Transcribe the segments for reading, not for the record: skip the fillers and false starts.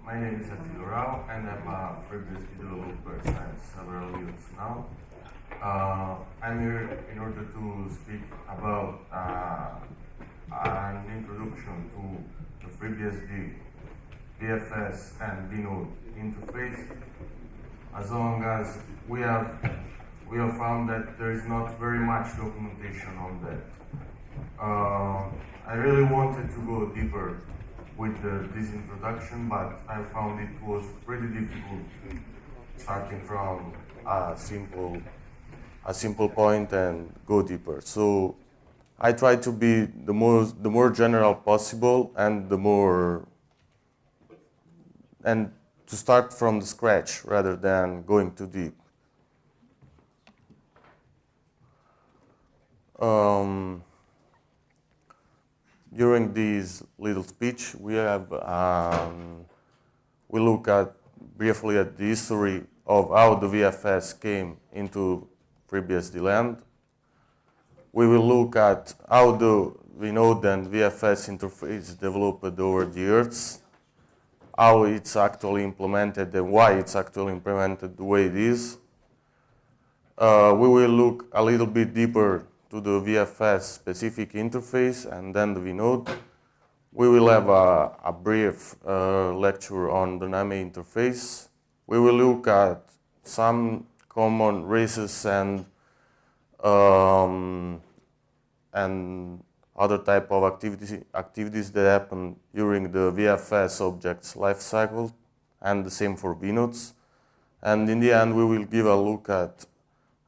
My name is Attilio Rao, and I'm a FreeBSD developer since several years now. I'm here in order to speak about an introduction to the FreeBSD, VFS, and VNODE interface. As long as we have found that there is not very much documentation on that. I really wanted to go deeper with this introduction, but I found it was pretty difficult starting from a simple point and go deeper. So I try to be the more general possible and to start from the scratch rather than going too deep. During this little speech, we look briefly at the history of how the VFS came into FreeBSD land. We will look at how the VNODE and VFS interface developed over the years, how it's actually implemented and why it's actually implemented the way it is. We will look a little bit deeper to the VFS specific interface and then the VNODE. We will have a brief lecture on the namei interface. We will look at some common races and other type of activities that happen during the VFS object's lifecycle, and the same for VNODEs. And in the end, we will give a look at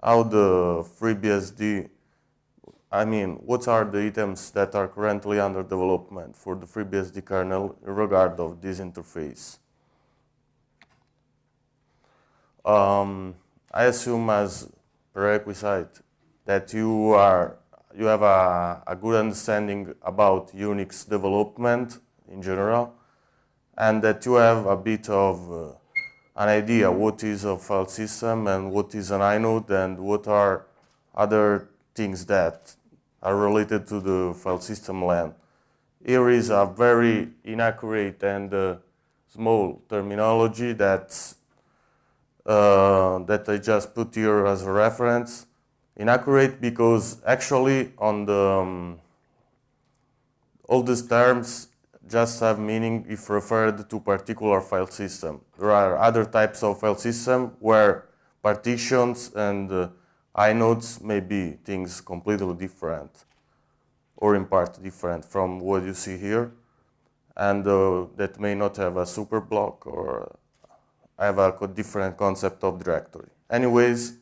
how the FreeBSD, what are the items that are currently under development for the FreeBSD kernel in regard of this interface. I assume as prerequisite that you have a good understanding about Unix development in general, and that you have a bit of an idea what is a file system and what is an inode and what are other things that are related to the file system land. Here is a very inaccurate and small terminology that I just put here as a reference. Inaccurate because actually on the all these terms just have meaning if referred to particular file system. There are other types of file system where partitions and inodes may be things completely different or in part different from what you see here, and that may not have a super block or have a different concept of directory. Anyways,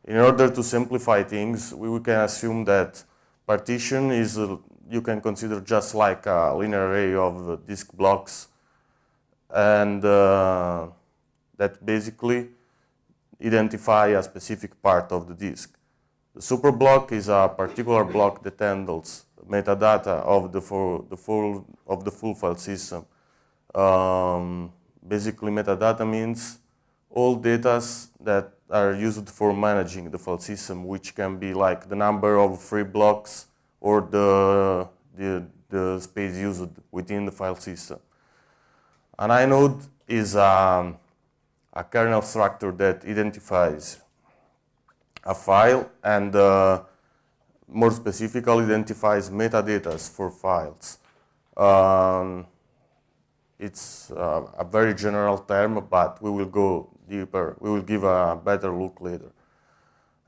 in order to simplify things, we can assume that partition is, you can consider just like a linear array of disk blocks, and that basically identify a specific part of the disk. The superblock is a particular block that handles metadata of the full file system. Basically, metadata means all data that are used for managing the file system, which can be like the number of free blocks or the space used within the file system. An inode is a kernel structure that identifies a file and more specifically identifies metadata for files. It's a very general term, but we will go deeper. We will give a better look later.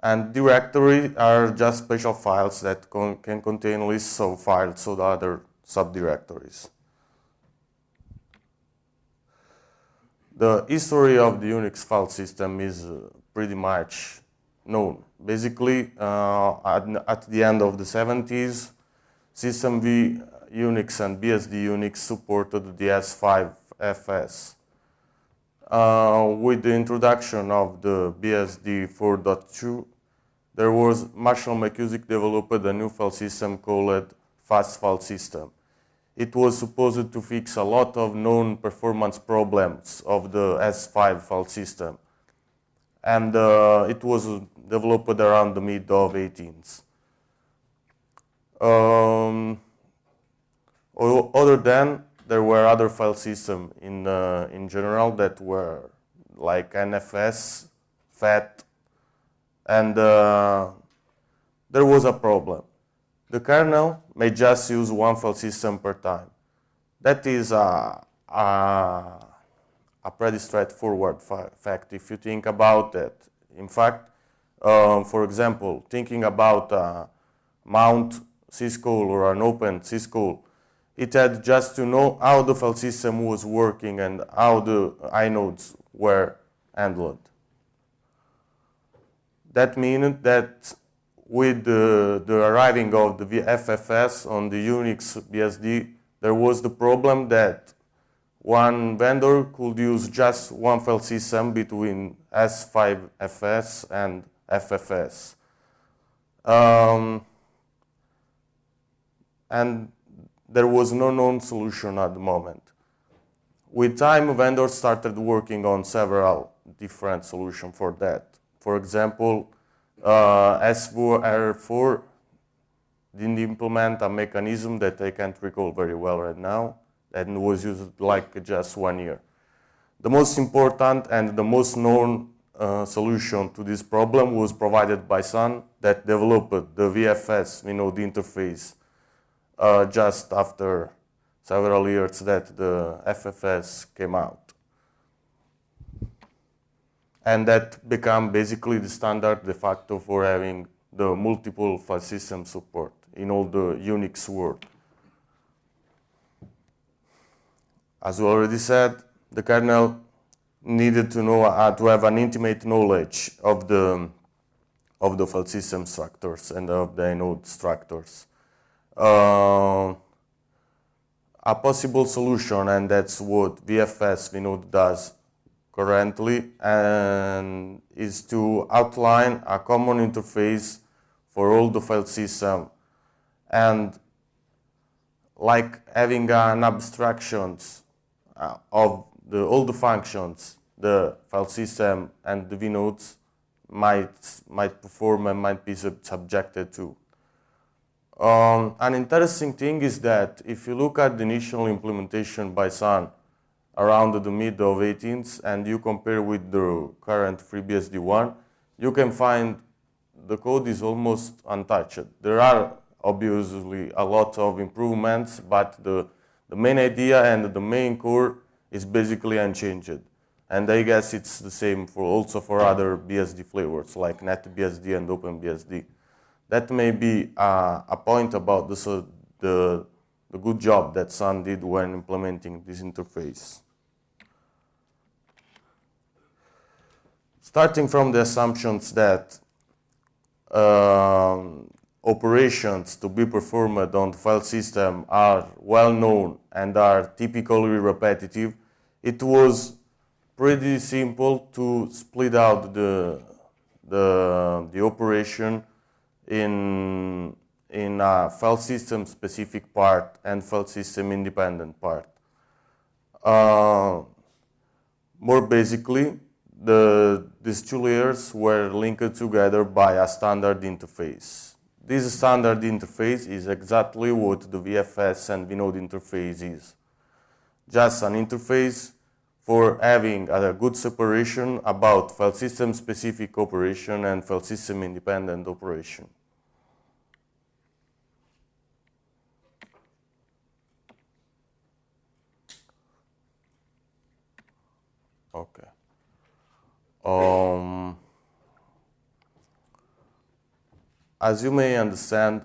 And directory are just special files that can contain lists of files or other subdirectories. The history of the Unix file system is pretty much known. Basically, at the end of the 70s, System V Unix and BSD Unix supported the S5FS. With the introduction of the BSD 4.2, there was Marshall McCusick developed a new file system called Fast File System. It was supposed to fix a lot of known performance problems of the S5 file system, and it was developed around the mid of 18th. Other than there were other file systems in general that were like NFS, FAT, and there was a problem. The kernel may just use one file system per time. That is a pretty straightforward fact if you think about it. In fact, for example, thinking about mount syscall or an open syscall, it had just to know how the file system was working and how the inodes were handled. That means that with the arriving of the VFS on the Unix BSD, there was the problem that one vendor could use just one file system between S5FS and FFS. And there was no known solution at the moment. With time, vendors started working on several different solutions for that. For example, S4R4 didn't implement a mechanism that I can't recall very well right now, and was used like just 1 year. The most important and the most known solution to this problem was provided by Sun, that developed the VFS VNODE interface just after several years that the FFS came out. And that became basically the standard de facto for having the multiple file system support in all the Unix world. As we already said, the kernel needed to know to have an intimate knowledge of the file system structures and of the inode structures. A possible solution, and that's what VFS VNODE does currently, and is to outline a common interface for all the file system, and like having an abstractions of all the functions the file system and the VNODEs might perform and might be subjected to. An interesting thing is that if you look at the initial implementation by Sun around the mid of 18th and you compare with the current FreeBSD 1, you can find the code is almost untouched. There are obviously a lot of improvements, but the main idea and the main core is basically unchanged. And I guess it's the same also for other BSD flavors like NetBSD and OpenBSD. That may be a point about the good job that Sun did when implementing this interface. Starting from the assumptions that operations to be performed on the file system are well known and are typically repetitive, it was pretty simple to split out the operation in a file system specific part and file system independent part. More basically, these two layers were linked together by a standard interface. This standard interface is exactly what the VFS and VNODE interface is. Just an interface for having a good separation about file system specific operation and file system independent operation. Okay. As you may understand,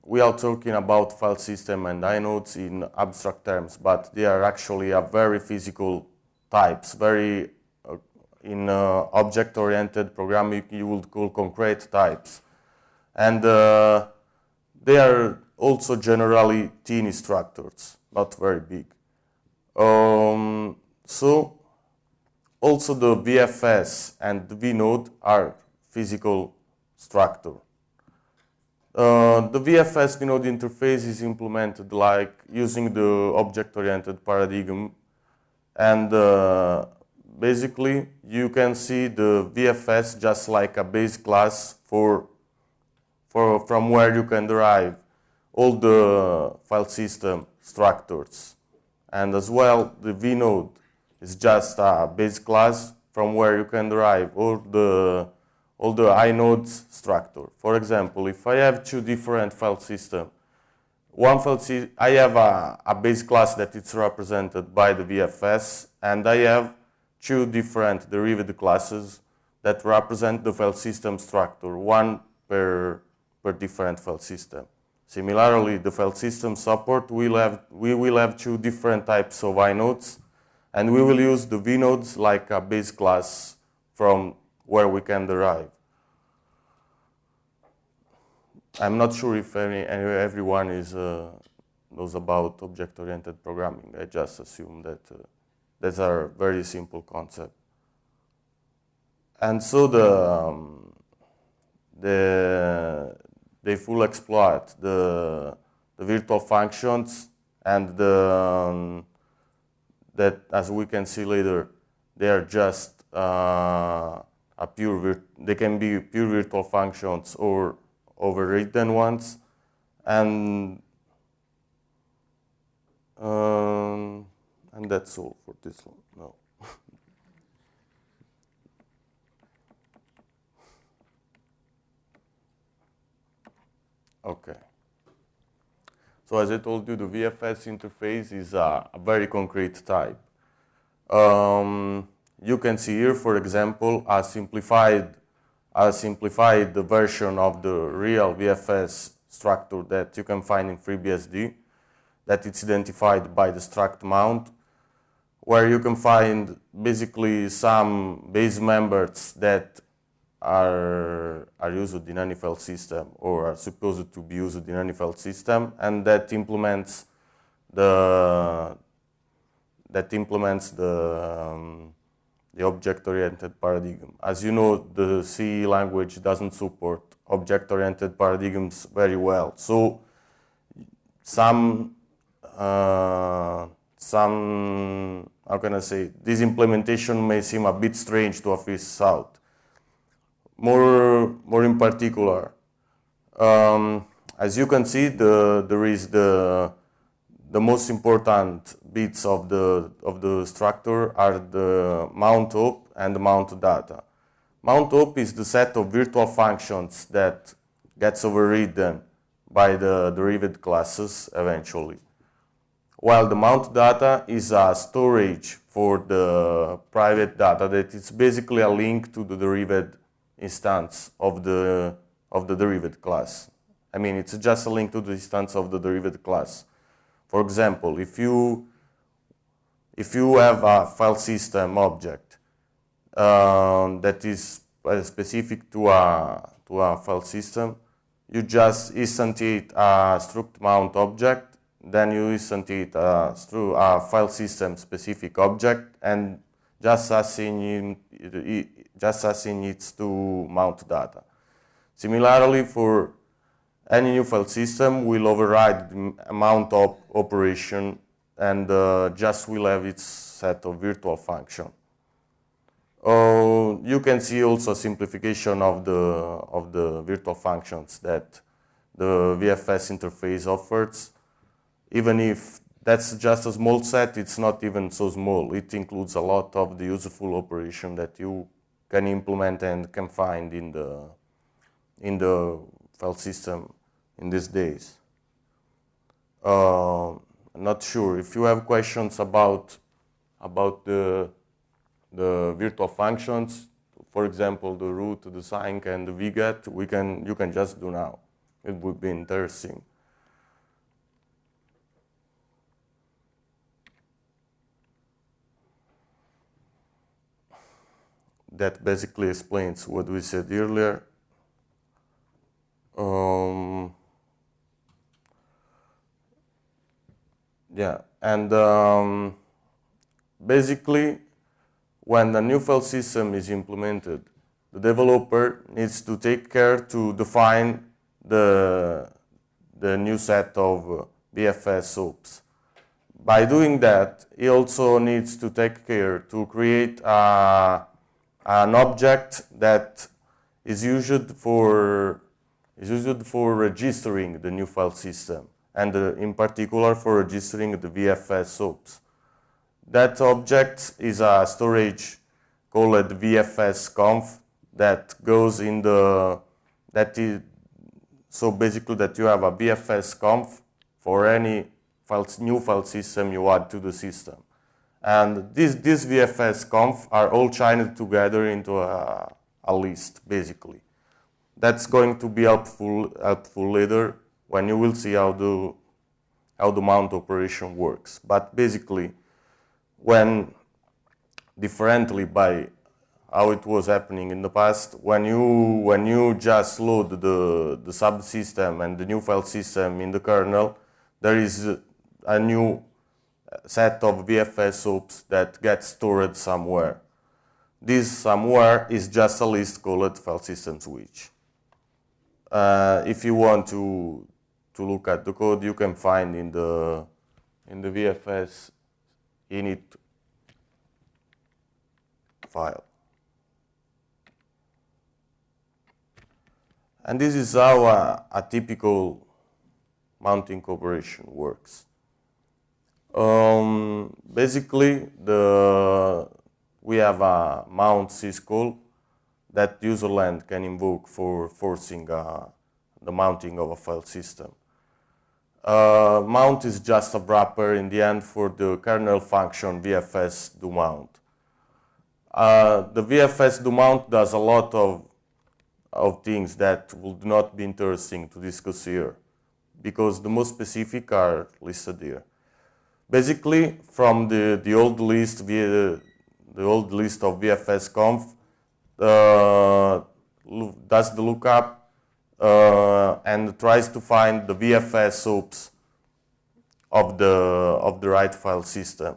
we are talking about file system and inodes in abstract terms, but they are actually a very physical types, very in object-oriented programming you would call concrete types. And they are also generally teeny structures, not very big. So also the VFS and the VNODE are physical structure. The VFS VNODE interface is implemented like using the object-oriented paradigm, and basically you can see the VFS just like a base class from where you can derive all the file system structures. And as well, the VNODE is just a base class from where you can derive all the inodes structure. For example, if I have two different file systems, I have a base class that is represented by the VFS, and I have two different derived classes that represent the file system structure, one per different file system. Similarly, the file system support we will have two different types of inodes, and we will use the vnodes like a base class from where we can derive. I'm not sure if everyone knows about object-oriented programming. I just assume that that's a very simple concept. And so they full exploit the virtual functions, and that, as we can see later, they are just they can be pure virtual functions or overridden ones, and that's all for this one. No. Okay. So as I told you, the VFS interface is a very concrete type. You can see here, for example, a simplified version of the real VFS structure that you can find in FreeBSD, that it's identified by the struct mount, where you can find basically some base members that are used in any file system or are supposed to be used in any file system, and that implements the object-oriented paradigm. As you know, the C language doesn't support object-oriented paradigms very well. So some how can I say, this implementation may seem a bit strange to a first out. More in particular, as you can see, there is the most important bits of the structure are the mount op and the mount data. Mount op is the set of virtual functions that gets overridden by the derived classes eventually, while the mount data is a storage for the private data that is basically a link to the derived instance of the derived class. I mean, it's just a link to the instance of the derived class. For example, if you have a file system object that is specific to a file system, you just instantiate a struct mount object, then you instantiate a file system specific object, and just assign it to mount data. Similarly, for any new file system, we'll override the mount op operation, and just will have its set of virtual function. You can see also a simplification of the virtual functions that the VFS interface offers. Even if that's just a small set, it's not even so small. It includes a lot of the useful operation that you can implement and can find in the file system in these days. I'm not sure if you have questions about the virtual functions, for example, the root, the sync, and the vget. You can just do now. It would be interesting. That basically explains what we said earlier. Yeah, and basically, when the new file system is implemented, the developer needs to take care to define the new set of VFS ops. By doing that, he also needs to take care to create an object that is used for is used for registering the new file system, and in particular for registering the VFS hooks. That object is a storage called VFS-conf that goes in the, so basically that you have a VFS-conf for any new file system you add to the system. And these VFS-conf are all chained together into a list, basically. That's going to be helpful later when you will see how the mount operation works. But basically, when differently by how it was happening in the past, when you just load the subsystem and the new file system in the kernel, there is a new set of VFS hooks that gets stored somewhere. This somewhere is just a list called file system switch. If you want to look at the code, you can find in the VFS init file. And this is how a typical mounting operation works. Basically, we have a mount syscall that userland can invoke for forcing the mounting of a file system. Mount is just a wrapper in the end for the kernel function VFS do mount. The VFS do mount does a lot of things that would not be interesting to discuss here, because the most specific are listed here. Basically, from the old list of VFS-conf, does the lookup and tries to find the VFS hooks of the right file system.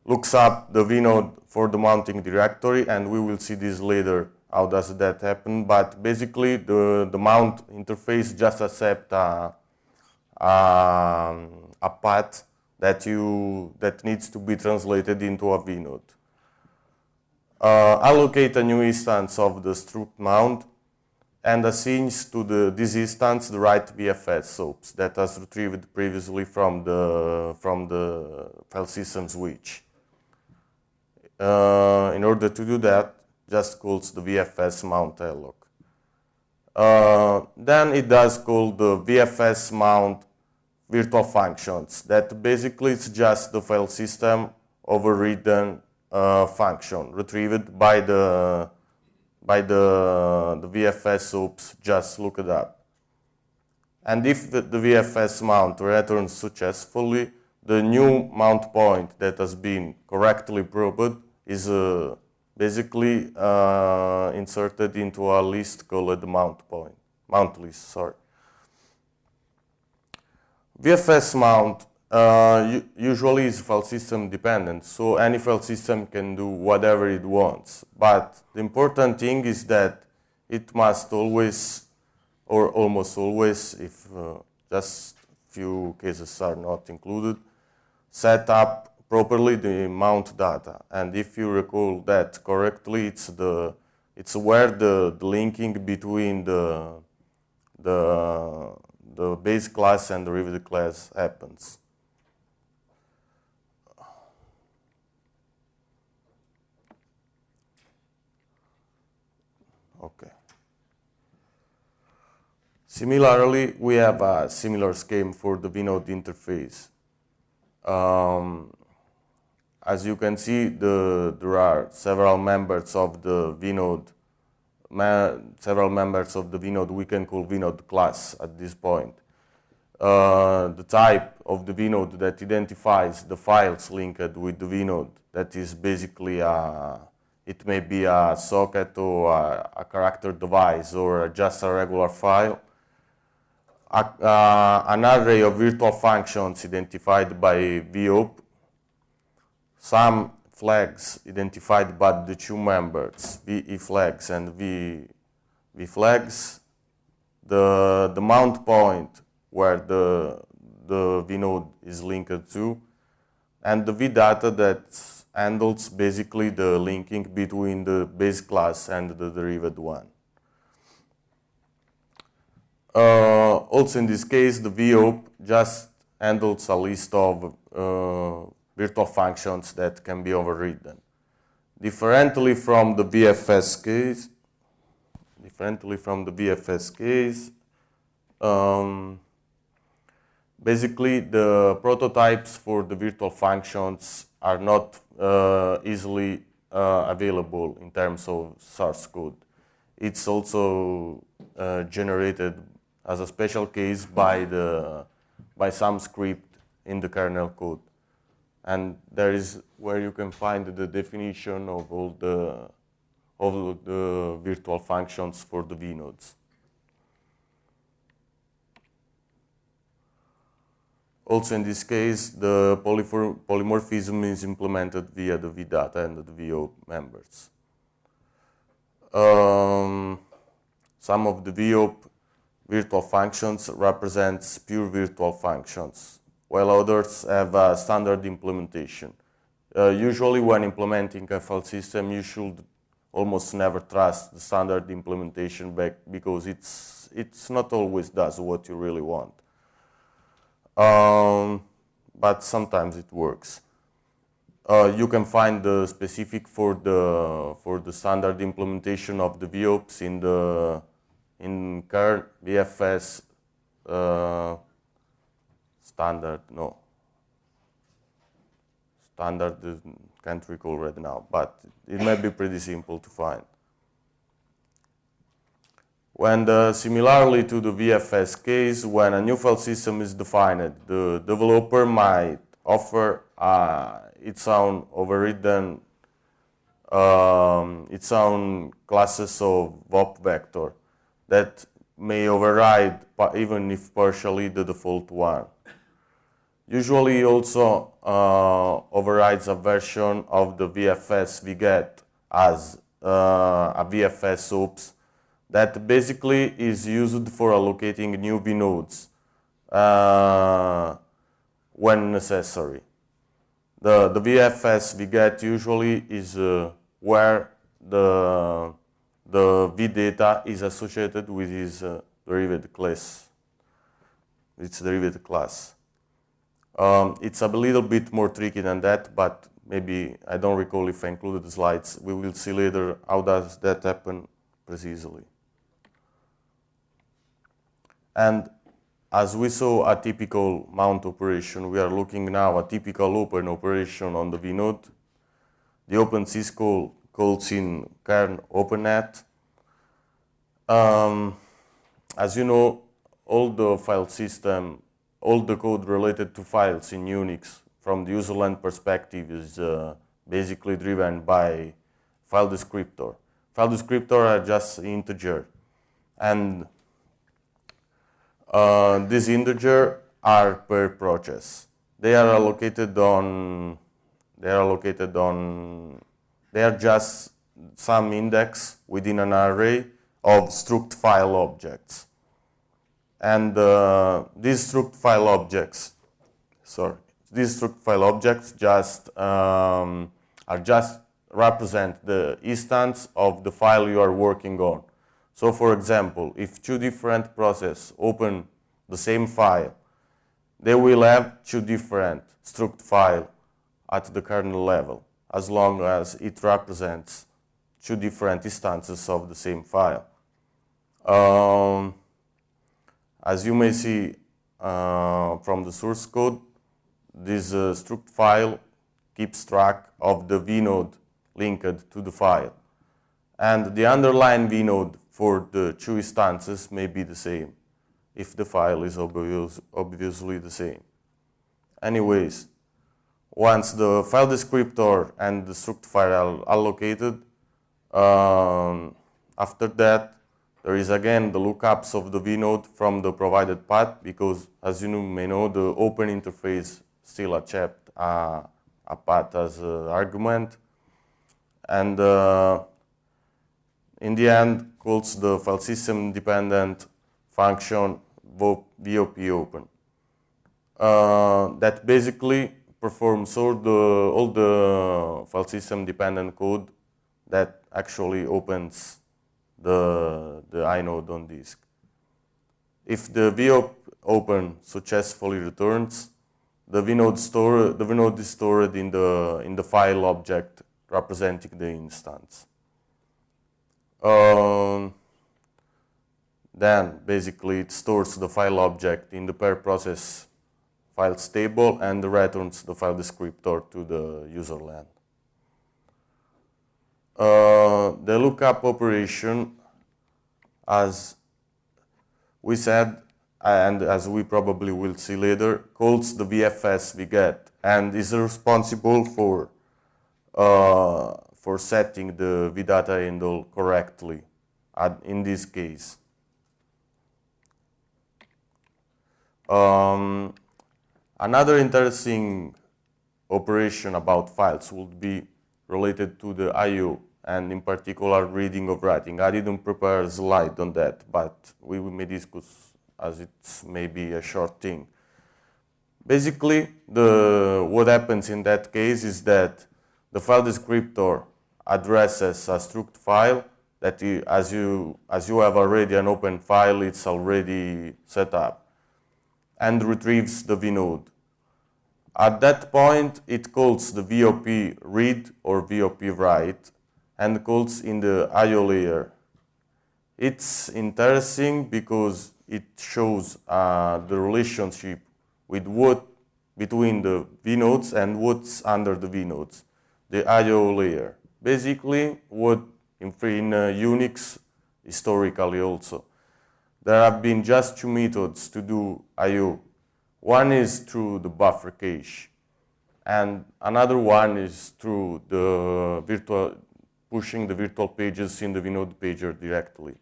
Looks up the VNODE for the mounting directory, and we will see this later, how does that happen. But basically, the mount interface just accepts a path that needs to be translated into a VNODE. Allocate a new instance of the struct mount and assigns to this instance the right VFS hooks that was retrieved previously from the file system switch. In order to do that, just calls the VFS mount alloc. Then it does call the VFS mount virtual functions. That basically is just the file system overridden function retrieved by the VFS hooks just looked up. And if the VFS mount returns successfully, the new mount point that has been correctly probed is basically inserted into a list called mount list. Sorry. VFS mount usually is file system dependent, so any file system can do whatever it wants. But the important thing is that it must always, or almost always, if just few cases are not included, set up properly the mount data. And if you recall that correctly, it's where the linking between the base class and derivative class happens. Okay. Similarly, we have a similar scheme for the VNODE interface. As you can see, there are several members of the VNODE, we can call VNODE class at this point. The type of the VNODE that identifies the files linked with the VNODE, that is basically it may be a socket or a character device or just a regular file. An array of virtual functions identified by VOP, some flags identified by the two members, VE flags and V flags, the mount point where the VNODE is linked to, and the VData that handles basically the linking between the base class and the derived one. Also in this case, the VOP just handles a list of virtual functions that can be overridden. Differently from the VFS case, basically the prototypes for the virtual functions are not easily available in terms of source code. It's also generated as a special case by some script in the kernel code. And there is where you can find the definition of all the virtual functions for the VNODEs. Also in this case, the polymorphism is implemented via the vdata and the VO members. Some of the VO virtual functions represents pure virtual functions, while others have a standard implementation. Usually when implementing a file system, you should almost never trust the standard implementation back because it's not always does what you really want. But sometimes it works. You can find the specific for the standard implementation of the VOPs in kernel VFS standard can't recall right now, but it might be pretty simple to find. Similarly to the VFS case, when a new file system is defined, the developer might offer its own overridden, its own classes of VOP vector that may override, even if partially, the default one. Usually also overrides a version of the VFS we get as a VFS OPS that basically is used for allocating new VNODEs when necessary. The VFS we get usually is where the vdata is associated with its derived class. It's derived class. It's a little bit more tricky than that, but maybe I don't recall if I included the slides. We will see later how does that happen precisely. And as we saw a typical mount operation, we are looking now at a typical open operation on the VNODE. The open syscall calls in kernel opennet. As you know, all the file system, all the code related to files in Unix from the userland perspective is basically driven by file descriptor. File descriptor are just integer, and these integer are per process. They are just some index within an array of struct file objects. And these struct file objects just represent the instance of the file you are working on. So for example, if two different processes open the same file, they will have two different struct files at the kernel level, as long as it represents two different instances of the same file. As you may see from the source code, this struct file keeps track of the VNODE linked to the file. And the underlying VNODE for the two instances may be the same, if the file is obviously the same. Anyways, once the file descriptor and the struct file are allocated, after that, there is again the lookups of the VNODE from the provided path, because as you may know, the open interface still accepts a path as an argument. And in the end, calls the file system dependent function VOP open. That basically performs all the file system dependent code that actually opens the inode on disk. If the VOP open successfully returns, the VNODE is stored in the file object representing the instance. Then basically it stores the file object in the per process files table and returns the file descriptor to the user land. The lookup operation, as we said, and as we probably will see later, calls the VFS we get and is responsible for setting the vdata handle correctly in this case. Another interesting operation about files would be related to the I/O and in particular reading or writing. I didn't prepare a slide on that, but we may discuss as it's maybe a short thing. Basically, what happens in that case is that the file descriptor addresses a struct file that as you have already an open file, it's already set up, and retrieves the VNODE. At that point, it calls the VOP read or VOP write and calls in the I/O layer. It's interesting because it shows the relationship with between the VNODes and what's under the VNODes, the I/O layer. Basically, what in Unix historically also. There have been just two methods to do I/O. One is through the buffer cache, and another one is through the pushing the virtual pages in the VNODE pager directly.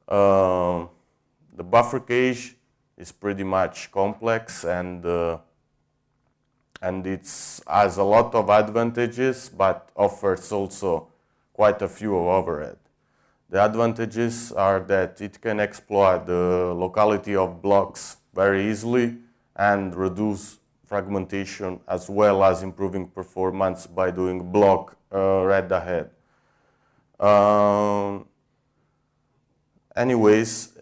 The buffer cache is pretty much complex and it has a lot of advantages, but offers also quite a few overhead. The advantages are that it can exploit the locality of blocks very easily and reduce fragmentation, as well as improving performance by doing block read ahead. Anyways,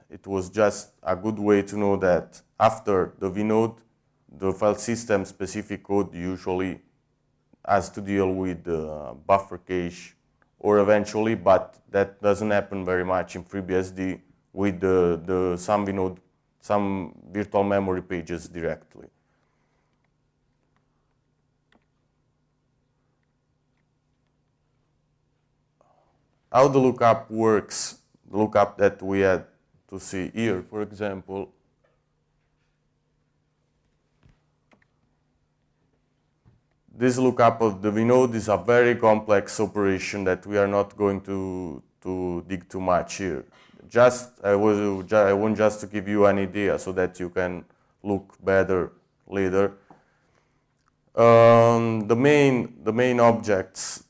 it was just a good way to know that after the VNODE, the file system specific code usually has to deal with the buffer cache, or eventually, but that doesn't happen very much in FreeBSD with some VNODE, some virtual memory pages directly. How the lookup works, the lookup that we had to see here, for example. This lookup of the VNODE is a very complex operation that we are not going to dig too much here. I want just to give you an idea so that you can look better later. The main objects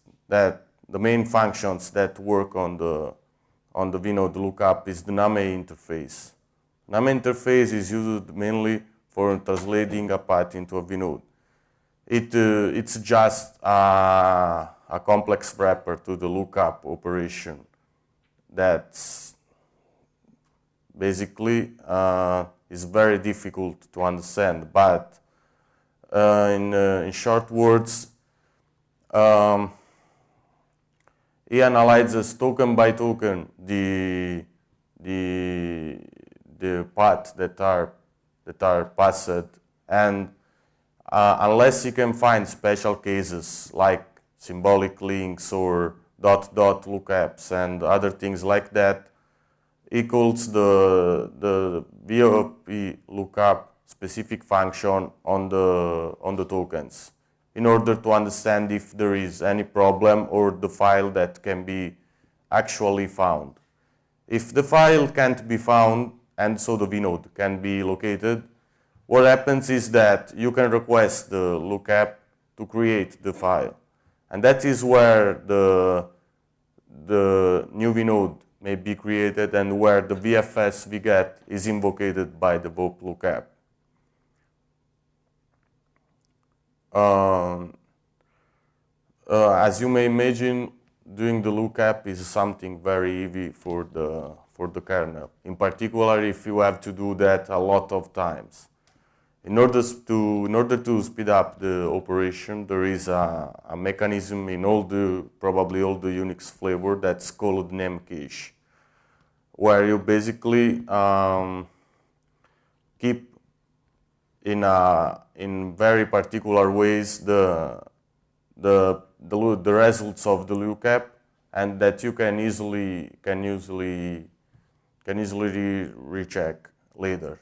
the main functions that work on the VNODE lookup is the namei interface. Namei interface is used mainly for translating a path into a VNODE. It's just a complex wrapper to the lookup operation that's basically is very difficult to understand. But in short words, he analyzes token by token the paths that are passed, and unless you can find special cases like symbolic links or dot lookups and other things like that, equals the VOP lookup specific function on the tokens in order to understand if there is any problem or the file that can be actually found. If the file can't be found and so the VNODE can be located, what happens is that you can request the lookup to create the file. And that is where the new VNODE may be created and where the VFS we get is invoked by the VOP lookup. Um, as you may imagine, doing the lookup is something very easy for the kernel. In particular, if you have to do that a lot of times. In order to speed up the operation, there is a mechanism in probably all the Unix flavor that's called namecache, where you basically keep in very particular ways the results of the lookup, and that you can easily recheck later.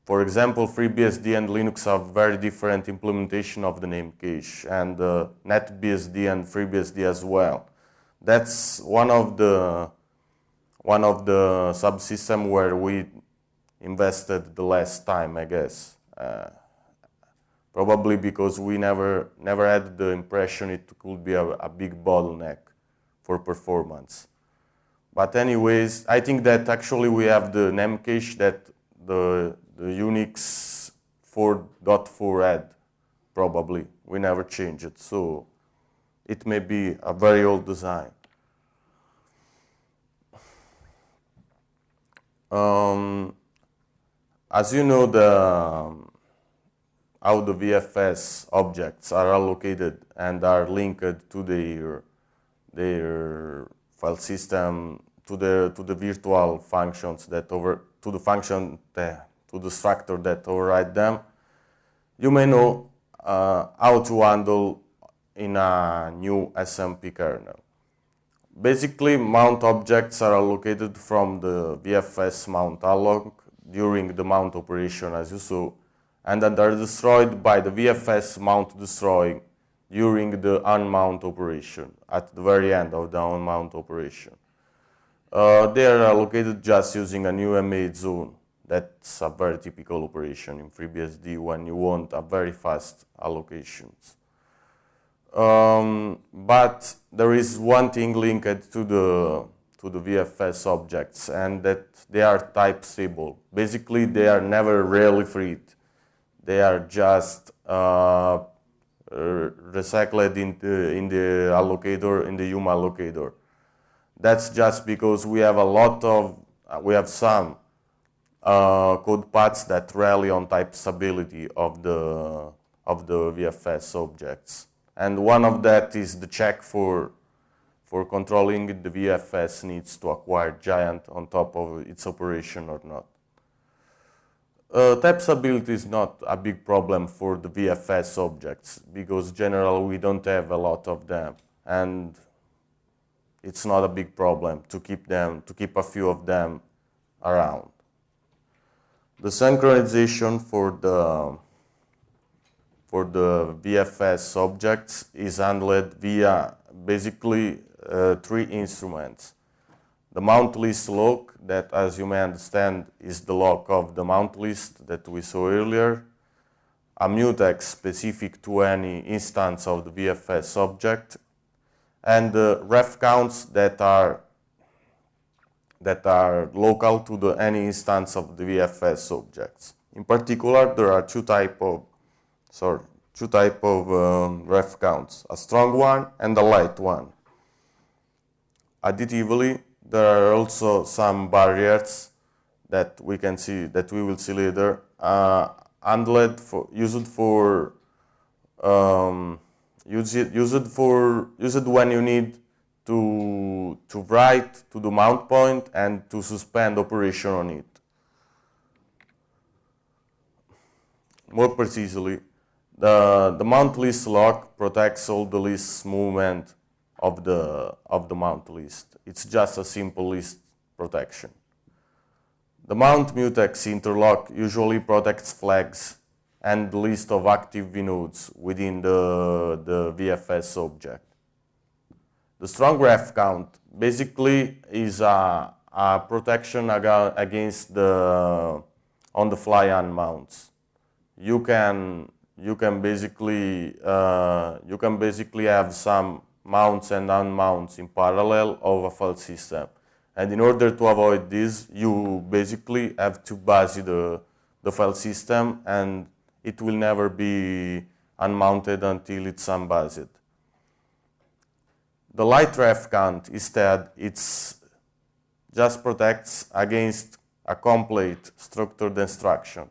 For example, FreeBSD and Linux have very different implementation of the namecache, and NetBSD and FreeBSD as well. That's one of the subsystem where we invested the last time, I guess. Probably because we never had the impression it could be a big bottleneck for performance. But anyways, I think that actually we have the namecache that the Unix 4.4 had, probably. We never changed it, so it may be a very old design. As you know, how the VFS objects are allocated and are linked to their file system, to the virtual functions to the structure that override them, you may know how to handle in a new SMP kernel. Basically, mount objects are allocated from the VFS mount alloc during the mount operation, as you saw, and then are destroyed by the VFS mount destroy during the unmount operation, at the very end of the unmount operation. They are allocated just using a new namei zone. That's a very typical operation in FreeBSD when you want a very fast allocations. But there is one thing linked to the VFS objects, and that they are type stable. Basically, they are never really freed. They are just recycled in the allocator, in the UM allocator. That's just because we have some code paths that rely on type stability of the VFS objects, and one of that is the check for controlling the VFS needs to acquire giant on top of its operation or not. Type stability is not a big problem for the VFS objects because generally we don't have a lot of them, and it's not a big problem to keep a few of them around. The synchronization for the VFS objects is handled via basically 3 instruments. The mount list lock, that as you may understand is the lock of the mount list that we saw earlier, a mutex specific to any instance of the VFS object, and ref counts that are local to any instance of the VFS objects. In particular, there are two type of ref counts: a strong one and a light one. Additively, there are also some barriers that we will see later, used when you need to write to the mount point and to suspend operation on it. More precisely, the mount list lock protects all the list's movement of the mount list. It's just a simple list protection. The mount mutex interlock usually protects flags and the list of active VNODEs within the VFS object. The strong ref count basically is a protection against the on-the-fly unmounts. You can basically have some mounts and unmounts in parallel of a file system, and in order to avoid this, you basically have to base the file system, and it will never be unmounted until it's unbuzzed. The light ref count, instead, it's just protects against a complete structured instruction.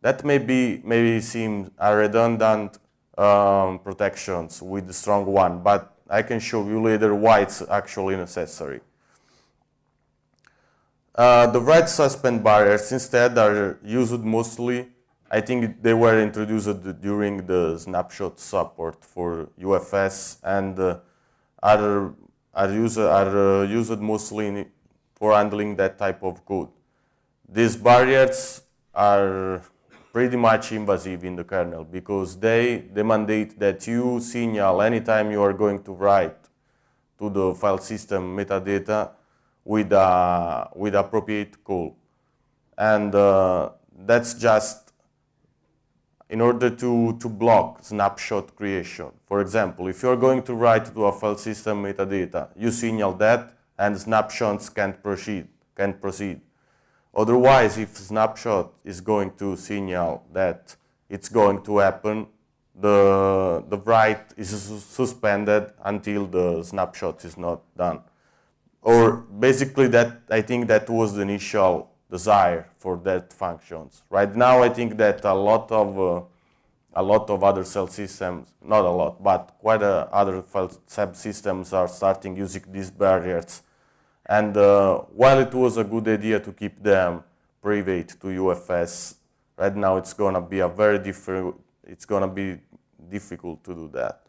That maybe seem a redundant protections with the strong one, but I can show you later why it's actually necessary. The red suspend barriers instead are used mostly, I think they were introduced during the snapshot support for UFS, and are used mostly for handling that type of code. These barriers are pretty much invasive in the kernel because they mandate that you signal anytime you are going to write to the file system metadata with appropriate call. And that's just in order to block snapshot creation. For example, if you're going to write to a file system metadata, you signal that and snapshots can't proceed. Otherwise, if snapshot is going to signal that it's going to happen, the write is suspended until the snapshot is not done. Or basically that, I think that was the initial desire for that functions. Right now, I think that a lot of other file systems, not a lot, but quite other file subsystems are starting using these barriers. And while it was a good idea to keep them private to UFS, right now it's gonna be difficult to do that.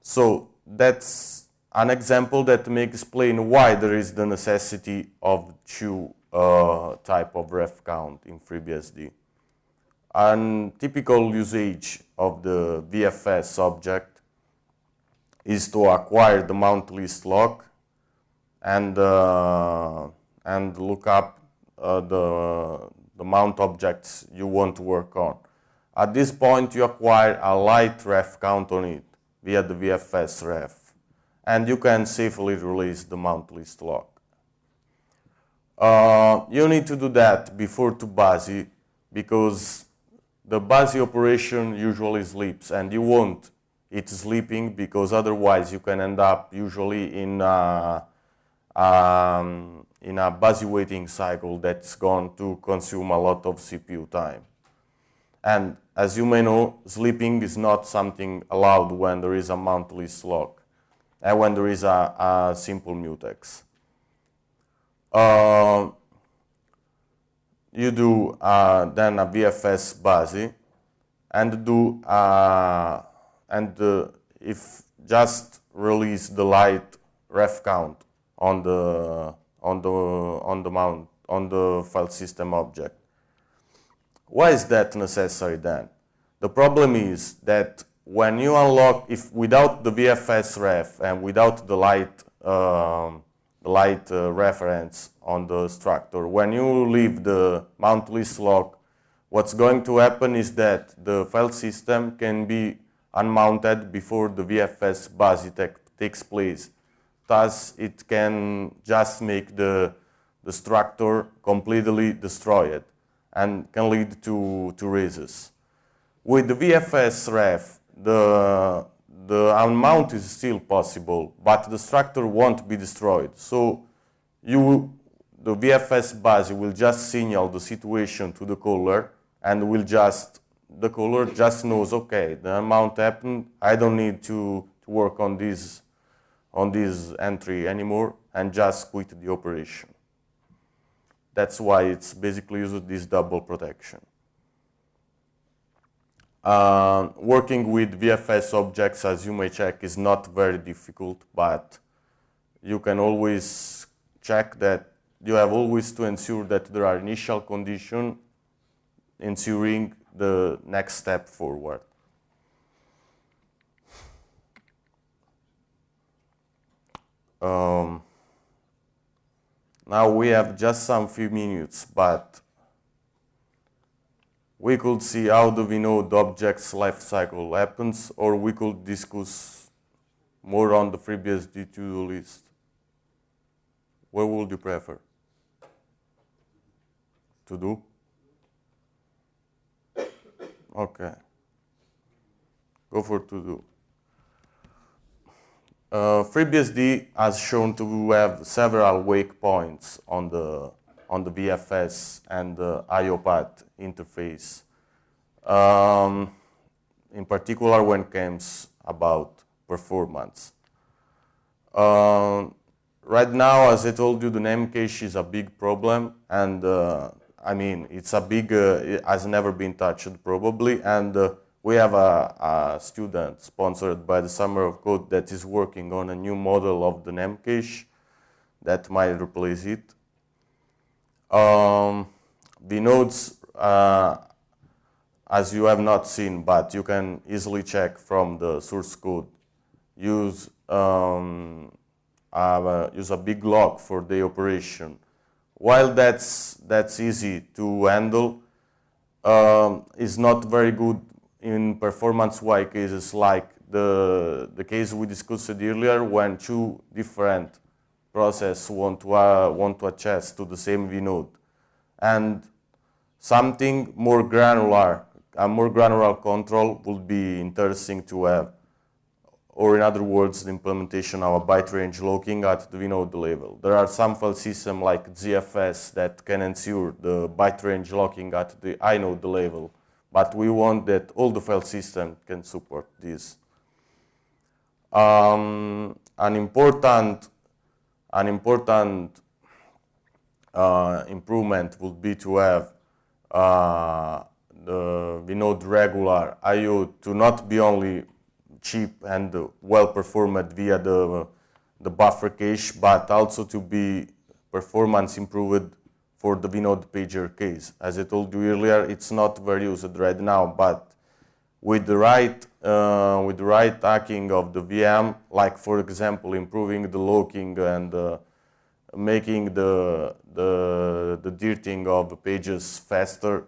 So that's an example that may explain why there is the necessity of two type of ref count in FreeBSD. A typical usage of the VFS object is to acquire the mount list lock and look up the mount objects you want to work on. At this point, you acquire a light ref count on it via the VFS ref, and you can safely release the mount list lock. You need to do that before to BASI because the BASI operation usually sleeps, and you want it sleeping because otherwise you can end up usually in a BASI waiting cycle that's going to consume a lot of CPU time. And as you may know, sleeping is not something allowed when there is a mount list lock and when there is a simple mutex. You do then a VFS BASI and if just release the light ref count on the file system object. Why is that necessary then? The problem is that when you unlock, if without the VFS ref and without the light reference on the structure, when you leave the mount list lock, what's going to happen is that the file system can be unmounted before the VFS BASI takes place. Thus, it can just make the structure completely destroyed and can lead to raises. With the VFS ref, the unmount is still possible, but the structure won't be destroyed. So the VFS BASI will just signal the situation to the caller, and the caller just knows, okay, the unmount happened, I don't need to work on this entry anymore, and just quit the operation. That's why it's basically used this double protection. Working with VFS objects, as you may check, is not very difficult, but you can always check that you have always to ensure that there are initial conditions ensuring the next step forward. Now we have just some few minutes, but we could see how the VNODE objects lifecycle happens, or we could discuss more on the FreeBSD to-do list. What would you prefer to do? Okay. Go for to do. FreeBSD has shown to have several wake points on the VFS and the I/O path interface. In particular, when it comes about performance. Right now, as I told you, the namecache is a big problem, and I mean, it's a big, it has never been touched probably, and we have a student sponsored by the Summer of Code that is working on a new model of the namecache that might replace it. VNODEs, as you have not seen, but you can easily check from the source code, use a big log for the operation. While that's easy to handle, is not very good in performance-wise cases like the case we discussed earlier when two different processes want to access to the same VNode, and something more granular, a more granular control would be interesting to have. Or in other words, the implementation of a byte range locking at the VNode level. There are some file systems like VFS that can ensure the byte range locking at the inode level, but we want that all the file systems can support this. An important improvement would be to have the VNode regular I/O to not be only cheap and well performed via the buffer cache, but also to be performance improved for the VNode pager case. As I told you earlier, it's not very used right now, but with the right hacking of the VM, like for example improving the locking and making the dirting of the pages faster,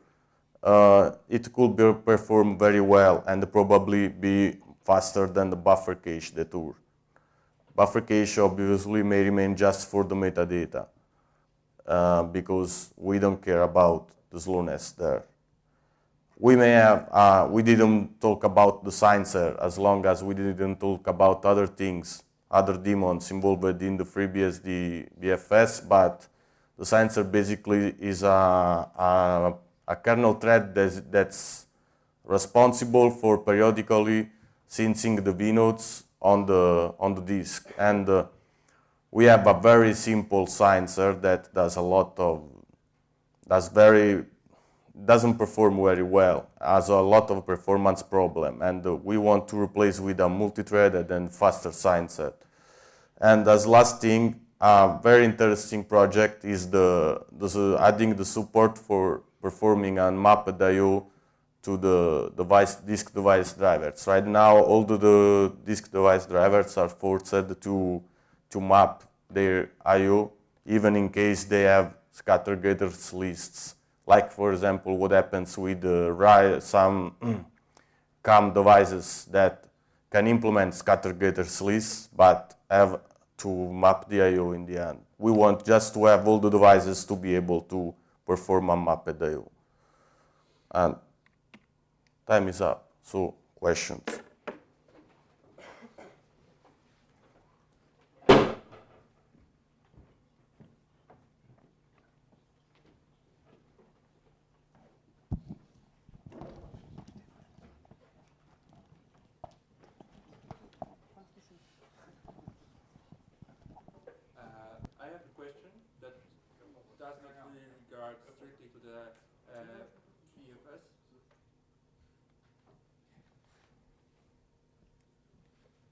it could be performed very well and probably be faster than the buffer cache detour. Buffer cache obviously may remain just for the metadata because we don't care about the slowness there. We may have, we didn't talk about the silencer as long as we didn't talk about other things, other daemons involved in the FreeBSD VFS, but the silencer basically is a kernel thread that's responsible for periodically syncing the VNodes on the disk, and we have a very simple silencer that does a lot of doesn't perform very well, has a lot of performance problem, and we want to replace with a multi-threaded and faster silencer. And as last thing, a very interesting project is adding the support for performing unmapped I/O to the disk device drivers. Right now, all the disk device drivers are forced to map their I/O, even in case they have scatter getters lists. Like for example, what happens with some CAM devices that can implement scatter getters lists, but have to map the I/O in the end. We want just to have all the devices to be able to perform unmapped I/O. And time is up, so questions? I have a question that does not really regard strictly to the VFS.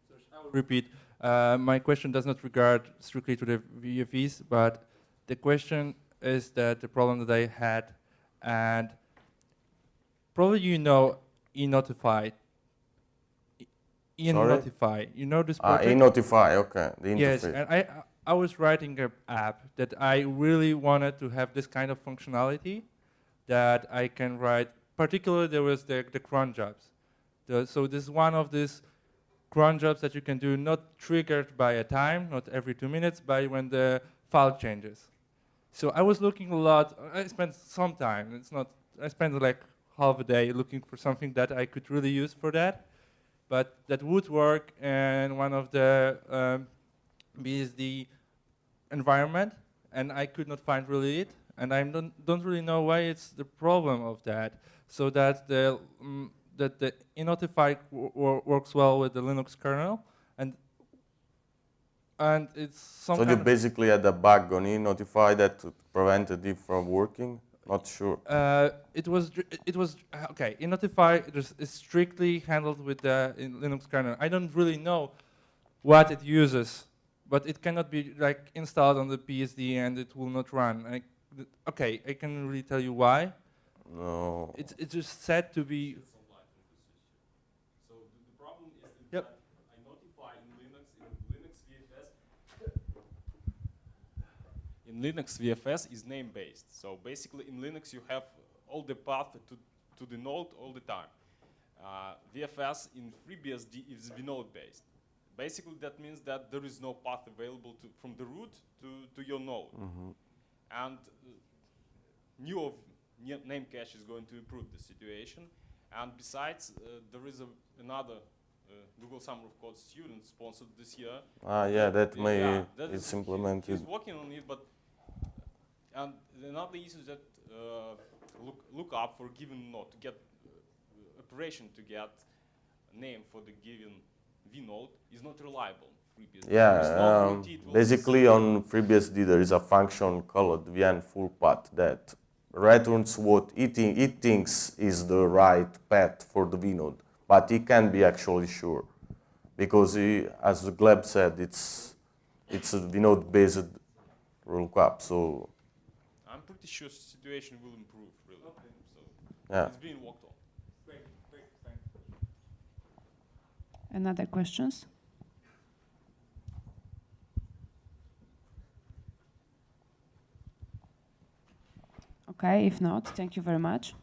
So I will repeat. My question does not regard strictly to the VFEs, but the question is that the problem that I had, and probably you know eNotify. eNotify, you know this project? eNotify, okay, the interface. Yes, and I was writing an app that I really wanted to have this kind of functionality that I can write. Particularly, there was the cron jobs. So this is one of these cron jobs that you can do not triggered by a time, not every 2 minutes, but when the file changes. So I was looking a lot. I spent some time. It's not. I spent like half a day looking for something that I could really use for that. But that would work in one of the BSD environment, and I could not find really it, and I don't really know why it's the problem of that. So that the inotify works well with the Linux kernel, and it's some. So you basically had a bug on inotify that prevented it from working. Not sure. It was okay. Inotify is strictly handled with the Linux kernel. I don't really know what it uses, but it cannot be like installed on the BSD and it will not run. Okay, I can really tell you why. No. It's just said to be. So the problem is Yep. that I notify in Linux VFS is name based. So basically in Linux you have all the path to the node all the time. VFS in FreeBSD is VNODE based. Basically that means that there is no path available from the root to your node. Mm-hmm. And new namecache is going to improve the situation. And besides, there is another Google Summer of Code student sponsored this year. Yeah, that that it's implemented. He's working on it, but and another issue is that look up for given node to get operation to get name for the given vnode is not reliable. Yeah, basically on FreeBSD there is a function called vn full path that returns what it thinks is the right path for the vnode, but it can't be actually sure because as Gleb said, it's a vnode based lookup. So I'm pretty sure the situation will improve really. Okay. So yeah. it's being worked on. Great, thanks. Another questions? Okay, if not, thank you very much.